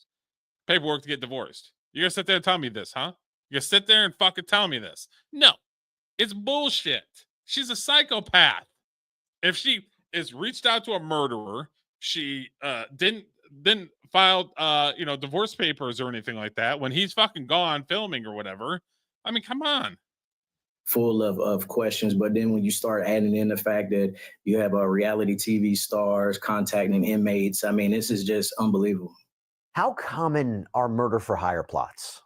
to get divorced. You're going to sit there and tell me this, huh? You're going to sit there and fucking tell me this. No, it's bullshit. She's a psychopath. If she is reached out to a murderer, she didn't file divorce papers or anything like that when he's fucking gone filming or whatever. I mean, come on. Full of questions, but then when you start adding in the fact that you have reality TV stars contacting inmates, I mean, this is just unbelievable. How common are murder for hire plots?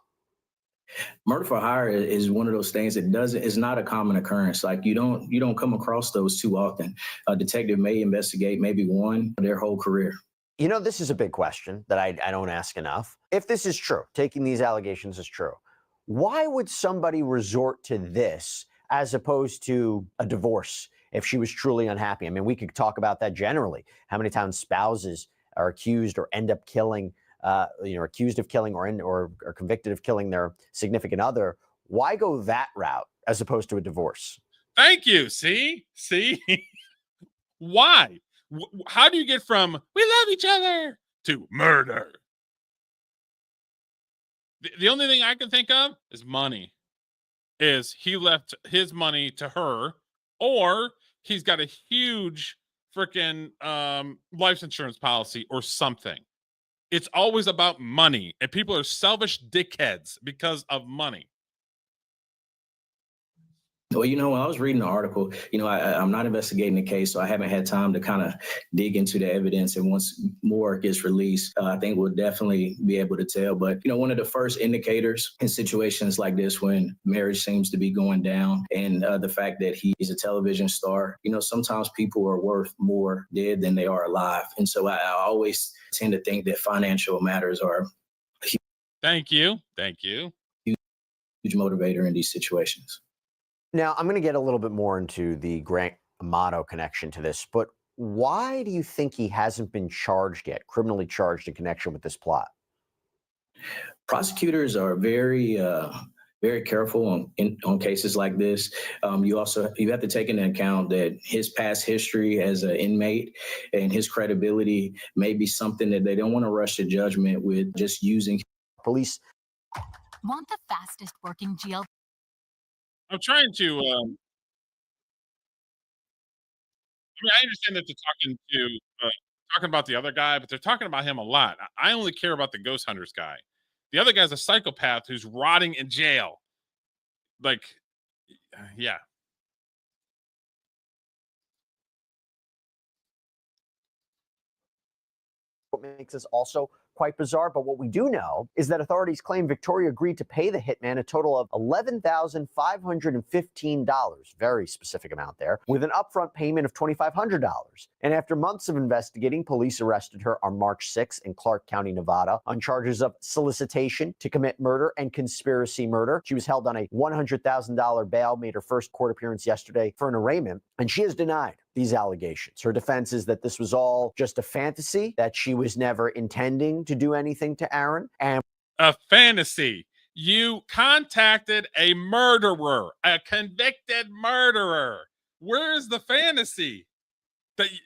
Murder for hire is one of those things that is not a common occurrence. Like you don't come across those too often. A detective may investigate maybe one their whole career. This is a big question that I don't ask enough. If this is true, taking these allegations as true, why would somebody resort to this as opposed to a divorce if she was truly unhappy? I mean, we could talk about that generally. How many times spouses are accused or end up killing, accused of killing or are convicted of killing their significant other? Why go that route as opposed to a divorce? Thank you. See? Why? How do you get from we love each other to murder? The only thing I can think of is money. Is he left his money to her, or he's got a huge freaking life insurance policy or something. It's always about money, and people are selfish dickheads because of money. Well, when I was reading the article, I'm not investigating the case, so I haven't had time to kind of dig into the evidence. And once more gets released, I think we'll definitely be able to tell. But, one of the first indicators in situations like this, when marriage seems to be going down and the fact that he's a television star, sometimes people are worth more dead than they are alive. And so I always tend to think that financial matters are a Thank you. huge motivator in these situations. Now, I'm going to get a little bit more into the Grant Amato connection to this, but why do you think he hasn't been charged yet, criminally charged in connection with this plot? Prosecutors are very careful on cases like this. You have to take into account that his past history as an inmate and his credibility may be something that they don't want to rush to judgment with just using. Police want the fastest working GL. I'm trying to. I understand that they're talking about the other guy, but they're talking about him a lot. I only care about the Ghost Hunters guy. The other guy's a psychopath who's rotting in jail. Like, yeah. What makes this also quite bizarre, but what we do know is that authorities claim Victoria agreed to pay the hitman a total of $11,515, very specific amount there, with an upfront payment of $2,500. And after months of investigating, police arrested her on March 6 in Clark County, Nevada, on charges of solicitation to commit murder and conspiracy murder. She was held on a $100,000 bail, made her first court appearance yesterday for an arraignment, and she has denied these allegations. Her defense is that this was all just a fantasy, that she was never intending to do anything to Aaron. And a fantasy. You contacted a murderer, a convicted murderer. Where's the fantasy?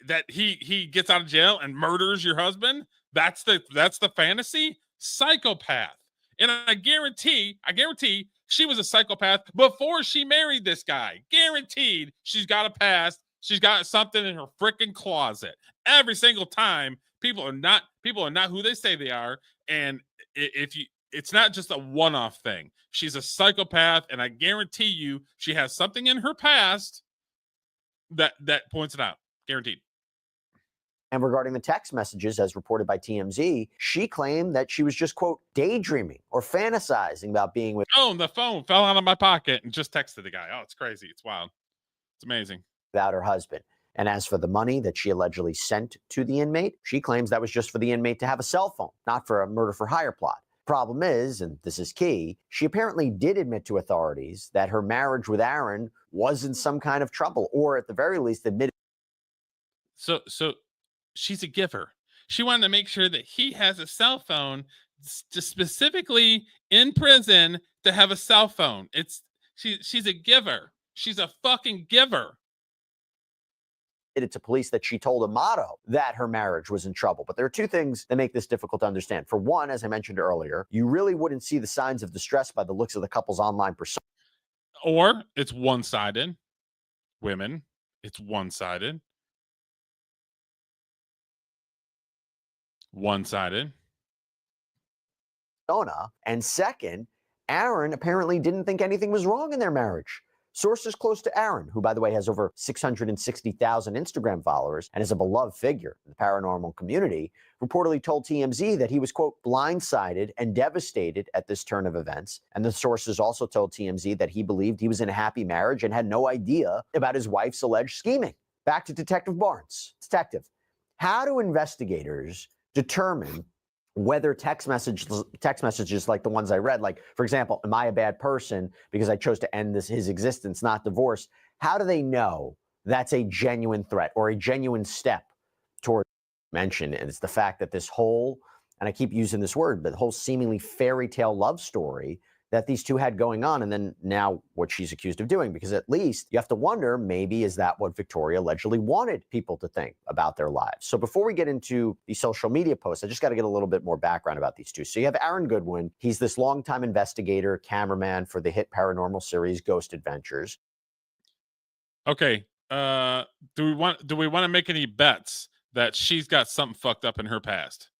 That he gets out of jail and murders your husband? That's the fantasy? Psychopath. And I guarantee she was a psychopath before she married this guy. Guaranteed she's got a past. She's got something in her freaking closet. Every single time, people are not who they say they are. And it's not just a one-off thing. She's a psychopath, and I guarantee you she has something in her past that points it out. Guaranteed. And regarding the text messages, as reported by TMZ, she claimed that she was just, quote, daydreaming or fantasizing about being with. Oh, the phone fell out of my pocket and just texted the guy. Oh, it's crazy. It's wild. It's amazing. Without her husband. And as for the money that she allegedly sent to the inmate, she claims that was just for the inmate to have a cell phone, not for a murder for hire plot. Problem is, and this is key, she apparently did admit to authorities that her marriage with Aaron was in some kind of trouble, or at the very least admitted. So she's a giver. She wanted to make sure that he has a cell phone, specifically in prison, to have a cell phone. She's a giver. She's a fucking giver. To police that she told Amato that her marriage was in trouble. But there are two things that make this difficult to understand. For one, as I mentioned earlier, you really wouldn't see the signs of distress by the looks of the couple's online persona. Or it's one-sided. Women, it's one-sided. One-sided. And second, Aaron apparently didn't think anything was wrong in their marriage. Sources close to Aaron, who, by the way, has over 660,000 Instagram followers and is a beloved figure in the paranormal community, reportedly told TMZ that he was, quote, blindsided and devastated at this turn of events. And the sources also told TMZ that he believed he was in a happy marriage and had no idea about his wife's alleged scheming. Back to Detective Barnes. Detective, how do investigators determine whether text messages like the ones I read, like, for example, am I a bad person because I chose to end his existence, not divorce? How do they know that's a genuine threat or a genuine step toward mention? And it's the fact that this whole, and I keep using this word, but the whole seemingly fairy tale love story that these two had going on, and then now what she's accused of doing, because at least you have to wonder, maybe is that what Victoria allegedly wanted people to think about their lives? So before we get into the social media posts, I just got to get a little bit more background about these two. So you have Aaron Goodwin. He's this longtime investigator, cameraman for the hit paranormal series Ghost Adventures. Okay. Do we want to make any bets that she's got something fucked up in her past?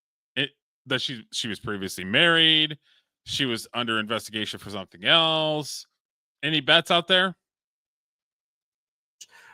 That she was previously married, she was under investigation for something else. Any bets out there?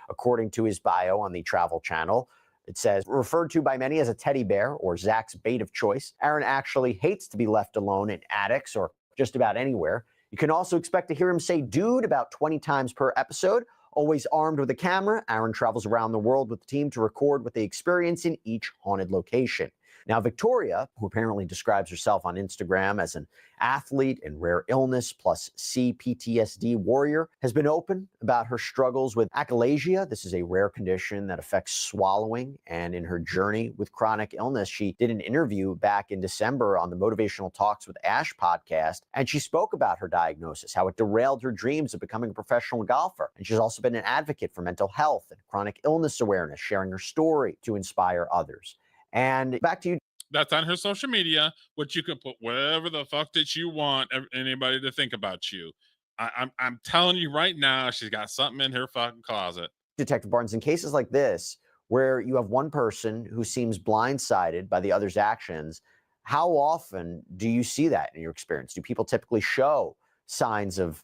According to his bio on the Travel Channel, it says, referred to by many as a teddy bear or Zach's bait of choice, Aaron actually hates to be left alone in attics or just about anywhere. You can also expect to hear him say dude about 20 times per episode. Always armed with a camera, Aaron travels around the world with the team to record what they experience in each haunted location. Now, Victoria, who apparently describes herself on Instagram as an athlete and rare illness plus CPTSD warrior, has been open about her struggles with achalasia. This is a rare condition that affects swallowing. And in her journey with chronic illness, she did an interview back in December on the Motivational Talks with Ash podcast. And she spoke about her diagnosis, how it derailed her dreams of becoming a professional golfer. And she's also been an advocate for mental health and chronic illness awareness, sharing her story to inspire others. And back to you. That's on her social media, which you can put whatever the fuck that you want anybody to think about you. I'm telling you right now, she's got something in her fucking closet. Detective Barnes, in cases like this, where you have one person who seems blindsided by the other's actions, how often do you see that in your experience? Do people typically show signs of,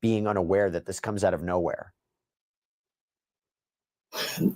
being unaware that this comes out of nowhere?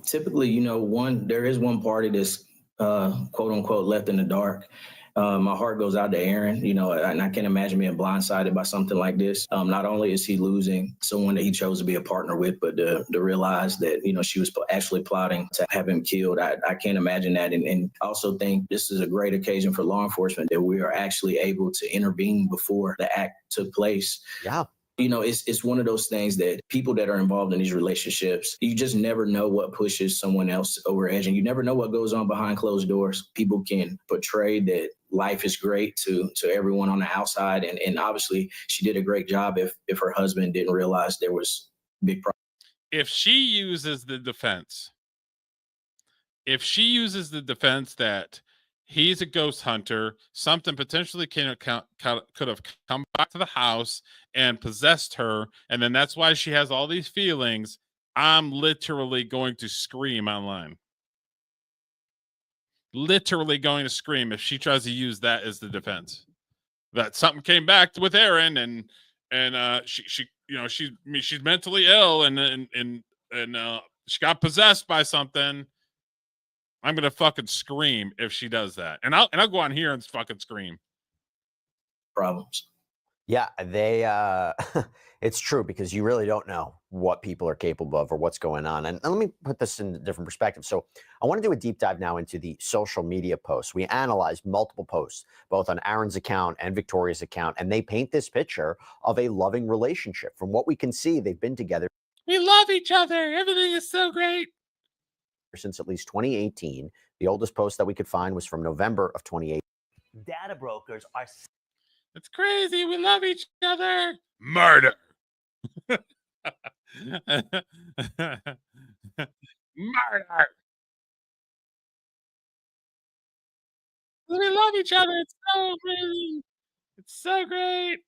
Typically, there is one party that's quote unquote left in the dark. My heart goes out to Aaron, and I can't imagine being blindsided by something like this. Not only is he losing someone that he chose to be a partner with, but to realize that, she was actually plotting to have him killed. I can't imagine that. And I also think this is a great occasion for law enforcement that we are actually able to intervene before the act took place. Yeah. It's one of those things that people that are involved in these relationships, you just never know what pushes someone else over edge, and you never know what goes on behind closed doors. People can portray that life is great to everyone on the outside, and obviously she did a great job if her husband didn't realize there was big problems. If she uses the defense that he's a ghost hunter, something potentially could have come back to the house and possessed her, and then that's why she has all these feelings, I'm literally going to scream online. Literally going to scream if she tries to use that as the defense. That something came back with Aaron, and she's mentally ill, and she got possessed by something. I'm gonna fucking scream if she does that, and I'll go on here and fucking scream. Problems. Yeah, it's true, because you really don't know what people are capable of or what's going on. And let me put this in a different perspective. So I want to do a deep dive now into the social media posts. We analyzed multiple posts, both on Aaron's account and Victoria's account, and they paint this picture of a loving relationship. From what we can see, they've been together. We love each other. Everything is so great. Since at least 2018. The oldest post that we could find was from November of 2018. Data brokers are... It's crazy. We love each other. Murder. Murder. We love each other. It's so crazy. It's so great.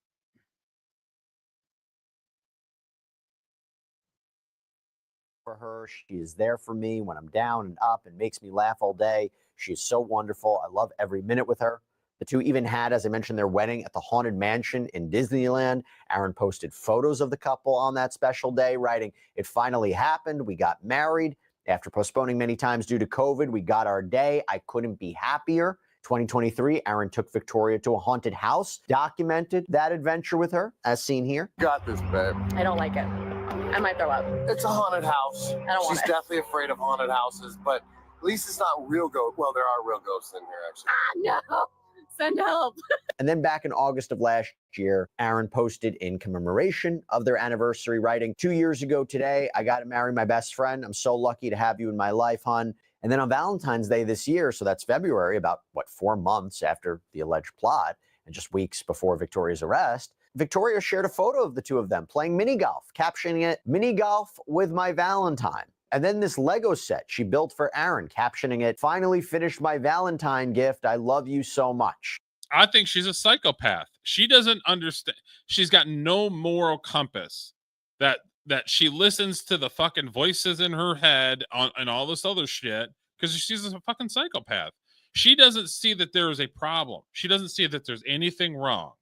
For her, she is there for me when I'm down and up and makes me laugh all day. She is so wonderful. I love every minute with her. The two even had, as I mentioned, their wedding at the Haunted Mansion in Disneyland. Aaron posted photos of the couple on that special day, writing, "It finally happened. We got married. After postponing many times due to COVID, we got our day. I couldn't be happier." 2023, Aaron took Victoria to a haunted house, documented that adventure with her, as seen here. Got this, babe. I don't like it. I might throw up. It's a haunted house. I don't want She's it. definitely afraid of haunted houses, but at least it's not real ghosts. Well, there are real ghosts in here, actually. No. Send help. And then back in August of last year, Aaron posted in commemoration of their anniversary, writing, 2 years ago today, I got to marry my best friend. I'm so lucky to have you in my life, hon. And then on Valentine's Day this year, so that's February, about 4 months after the alleged plot and just weeks before Victoria's arrest, Victoria shared a photo of the two of them playing mini golf, captioning it, "Mini golf with my Valentine." And then this Lego set she built for Aaron, captioning it, "Finally finished my Valentine gift. I love you so much." I think she's a psychopath. She doesn't understand. She's got no moral compass. That she listens to the fucking voices in her head and all this other shit because she's a fucking psychopath. She doesn't see that there is a problem. She doesn't see that there's anything wrong.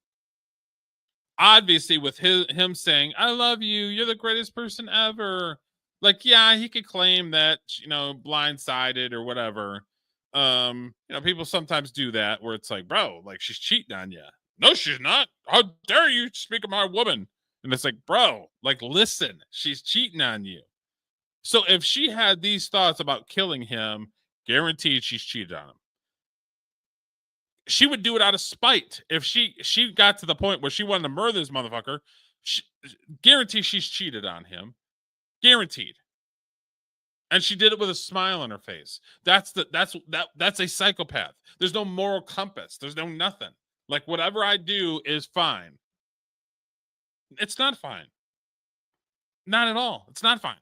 Obviously, with him saying, "I love you. You're the greatest person ever." Like, yeah, he could claim that, blindsided or whatever. People sometimes do that where it's like, bro, like, she's cheating on you. No, she's not. How dare you speak of my woman? And it's like, bro, like, listen, she's cheating on you. So if she had these thoughts about killing him, guaranteed she's cheated on him. she would do it out of spite. If she got to the point where she wanted to murder this motherfucker, guarantee she's cheated on him. Guaranteed. And she did it with a smile on her face. That's a psychopath. There's no moral compass. There's no nothing. Like, whatever I do is fine. It's not fine. Not at all. It's not fine.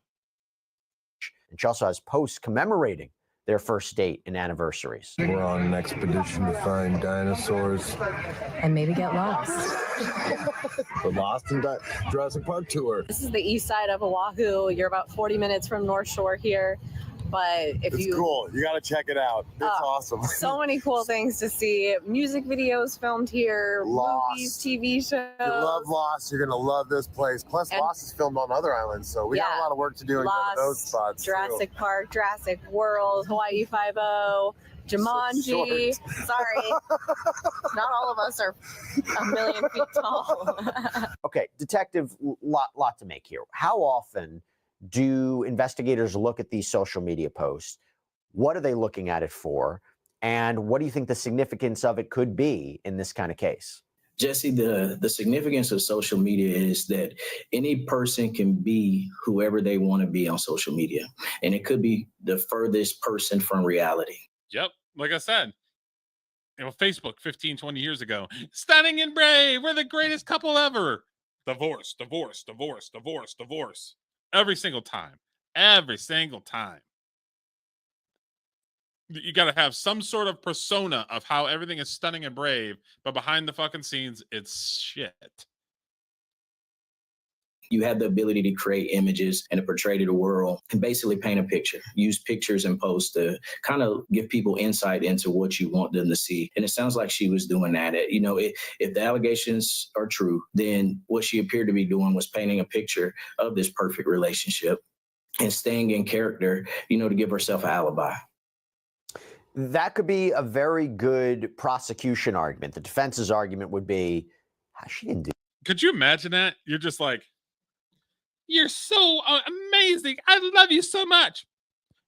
And she also has posts commemorating their first date and anniversaries. We're on an expedition to find dinosaurs. And maybe get lost. The Lost in Jurassic Park tour. This is the east side of Oahu. You're about 40 minutes from North Shore here. But if It's cool. You got to check it out. It's awesome. So many cool things to see. Music videos filmed here, Lost. movies, TV shows. If you love Lost, you're going to love this place. Plus, And- Lost is filmed on other islands, so we got a lot of work to do in those spots. Jurassic Park, Jurassic World, Hawaii Five-0, Jumanji. Sorry. Not all of us are a million feet tall. Okay, detective, lot to make here. How often do investigators look at these social media posts? What are they looking at it for? And what do you think the significance of it could be in this kind of case? Jesse, the significance of social media is that any person can be whoever they want to be on social media. And it could be the furthest person from reality. Yep. Like I said, Facebook 15, 20 years ago. Stunning and brave. We're the greatest couple ever. Divorce, divorce, divorce, divorce, divorce. Every single time. Every single time. You got to have some sort of persona of how everything is stunning and brave, but behind the fucking scenes, it's shit. You have the ability to create images and to portray to the world and basically paint a picture. Use pictures and posts to kind of give people insight into what you want them to see. And it sounds like she was doing that. If the allegations are true, then what she appeared to be doing was painting a picture of this perfect relationship and staying in character, to give herself an alibi. That could be a very good prosecution argument. The defense's argument would be, she didn't do. Could you imagine that? You're just like, you're so amazing. I love you so much.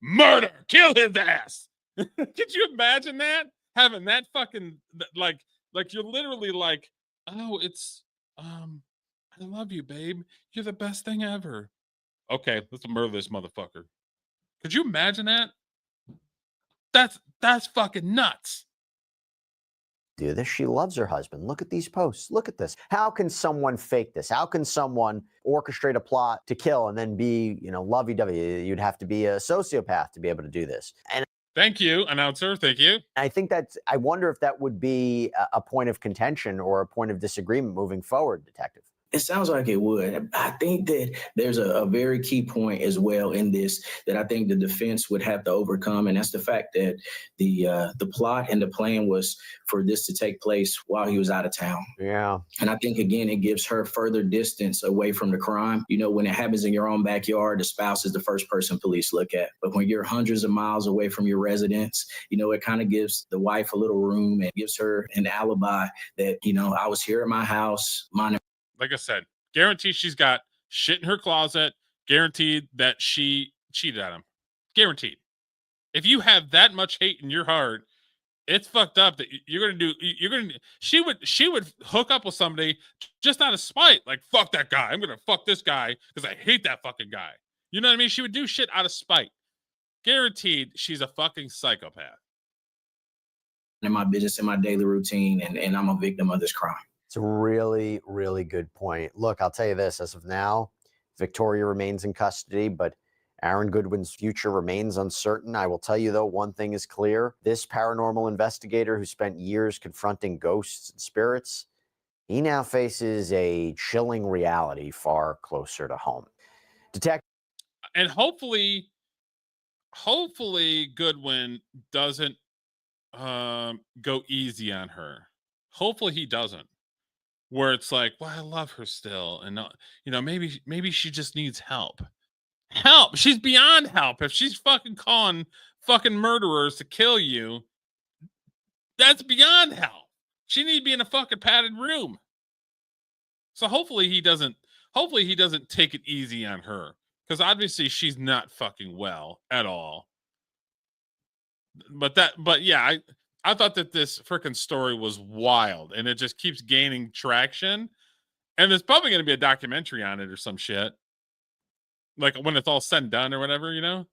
Murder. Kill his ass. Could you imagine that? Having that fucking, like you're literally like, oh, it's, I love you, babe. You're the best thing ever. Okay, let's murder this motherfucker. Could you imagine that? That's fucking nuts. Do this. She loves her husband. Look at these posts. Look at this. How can someone fake this? How can someone orchestrate a plot to kill and then be, lovey-dovey? You'd have to be a sociopath to be able to do this. And thank you, announcer. Thank you. I think I wonder if that would be a point of contention or a point of disagreement moving forward, detective. It sounds like it would. I think that there's a very key point as well in this that I think the defense would have to overcome, and that's the fact that the plot and the plan was for this to take place while he was out of town. Yeah. And I think, again, it gives her further distance away from the crime. When it happens in your own backyard, the spouse is the first person police look at. But when you're hundreds of miles away from your residence, it kind of gives the wife a little room and gives her an alibi that, I was here at my house, like I said, guaranteed she's got shit in her closet. Guaranteed that she cheated on him. Guaranteed. If you have that much hate in your heart, it's fucked up that she would hook up with somebody just out of spite. Like, fuck that guy. I'm going to fuck this guy because I hate that fucking guy. You know what I mean? She would do shit out of spite. Guaranteed she's a fucking psychopath. In my business, in my daily routine, and I'm a victim of this crime. It's a really, really good point. Look, I'll tell you this. As of now, Victoria remains in custody, but Aaron Goodwin's future remains uncertain. I will tell you, though, one thing is clear. This paranormal investigator who spent years confronting ghosts and spirits, he now faces a chilling reality far closer to home. Detective. And hopefully Goodwin doesn't go easy on her. Hopefully he doesn't. Where it's like, well, I love her still. And, maybe she just needs help. Help. She's beyond help. If she's fucking calling fucking murderers to kill you, that's beyond help. She needs to be in a fucking padded room. So hopefully he doesn't take it easy on her. Because obviously she's not fucking well at all. But yeah, I thought that this freaking story was wild, and it just keeps gaining traction. And there's probably going to be a documentary on it or some shit, like when it's all said and done or whatever, you know.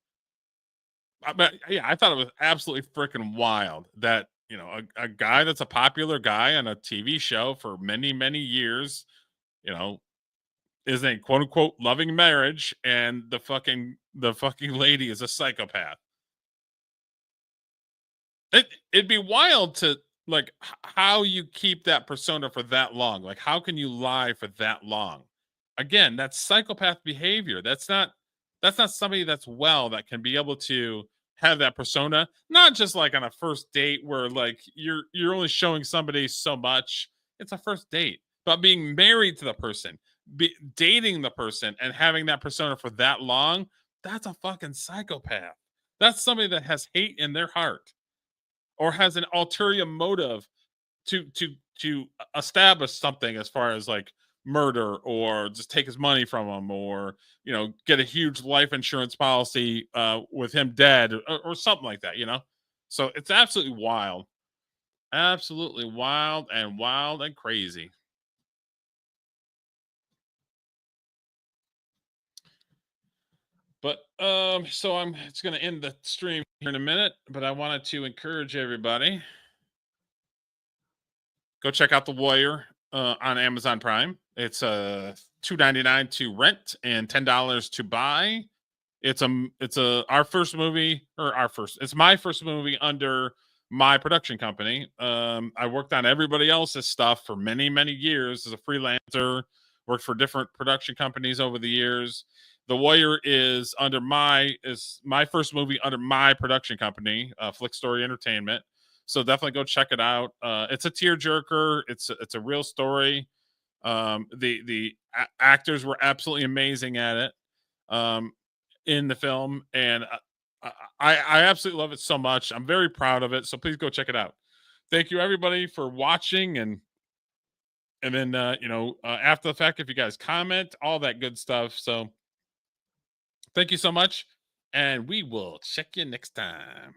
But yeah, I thought it was absolutely freaking wild that, you know, a guy that's a popular guy on a TV show for many, many years, you know, is a quote unquote loving marriage, and the fucking lady is a psychopath. It'd be wild to like how you keep that persona for that long. Like, how can you lie for that long? Again, that's psychopath behavior. That's not somebody that's well that can be able to have that persona. Not just like on a first date where like you're only showing somebody so much. It's a first date, but being married to the person, dating the person, and having that persona for that long. That's a fucking psychopath. That's somebody that has hate in their heart, or has an ulterior motive to establish something as far as like murder, or just take his money from him, or, you know, get a huge life insurance policy with him dead, or something like that, you know. So it's absolutely wild, wild and crazy. But so it's going to end the stream here in a minute, but I wanted to encourage everybody, go check out The Warrior on Amazon Prime. It's $2.99 to rent and $10 to buy. It's our first movie, it's my first movie under my production company. I worked on everybody else's stuff for many, many years as a freelancer, worked for different production companies over the years. The Warrior is my first movie under my production company, Flick Story Entertainment. So definitely go check it out. It's a tearjerker. It's a real story. The actors were absolutely amazing at it in the film, and I absolutely love it so much. I'm very proud of it. So please go check it out. Thank you everybody for watching, and then after the fact, if you guys comment, all that good stuff. So thank you so much, and we will check you next time.